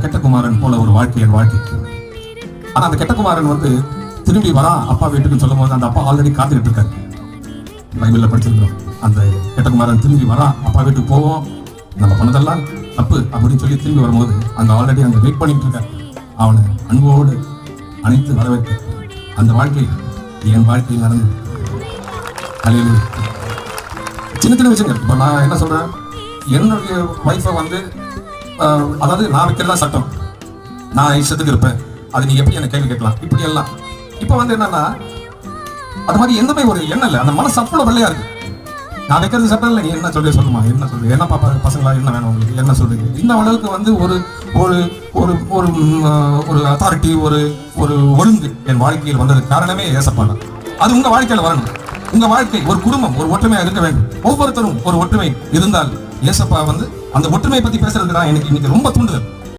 கெட்ட குமாரன் போல ஒரு வாழ்க்கை என் வாழ்க்கை. ஆனா அந்த கெட்ட குமாரன் வந்து திரும்பி வரா அப்பா வீட்டுக்கு சொல்லும் போது அந்த அப்பா ஆல்ரெடி காத்துக்கிட்டு இருக்காரு. பைபிள்ல படிச்சிருக்கிறோம், அந்த கெட்ட குமாரன் திரும்பி வரா, அப்பா வீட்டுக்கு போவோம், நம்ம பண்ணதெல்லாம் தப்பு அப்படின்னு சொல்லி திரும்பி வரும்போது அங்க ஆல்ரெடி அங்க வெயிட் பண்ணிட்டு இருக்காரு. அவனை அன்போடு அனைத்து வரவேற்க அந்த வாழ்க்கை என் வாழ்க்கையில் நடந்தது. அல்லேலூயா. சின்ன சின்ன விஷயங்கள். இப்போ நான் என்ன சொல்றேன், என்னுடைய ஒய்ஃபை வந்து அதாவது நான் வைக்கிறதா சட்டம், நான் இஷ்டத்துக்கு இருப்பேன், அது நீ எப்படி என்ன கேள்வி கேட்கலாம் இப்படி எல்லாம். இப்போ வந்து என்னன்னா அது மாதிரி எந்தமே ஒரு எண்ணம் இல்லை, அந்த மனசு அவ்வளவு வெள்ளையா இருக்கு. நான் வைக்கிறது சட்டம் இல்லை, நீ என்ன சொல்லி சொல்லுமா, என்ன சொல்லு, என்ன பாப்பா பசங்களா, என்ன வேணும் உங்களுக்கு, என்ன சொல்லுங்க. இந்த அளவுக்கு வந்து ஒரு ஒரு ஒரு ஒரு ஒரு அத்தாரிட்டி, ஒரு ஒரு ஒழுங்கு என் வாழ்க்கையில் வந்தது காரணமே ஏசப்பா தான். அது உங்க வாழ்க்கையில வரணும். உங்க வாழ்க்கை ஒரு குடும்பம் ஒரு ஒற்றுமையா இருக்க வேண்டும். ஒவ்வொருத்தரும் ஒரு ஒற்றுமை இருந்தால் ஏசப்பா வந்து அந்த ஒற்றுமையை பத்தி பேசுறதுக்கு தான் எனக்கு இன்னைக்கு ரொம்ப தூண்டுதல்.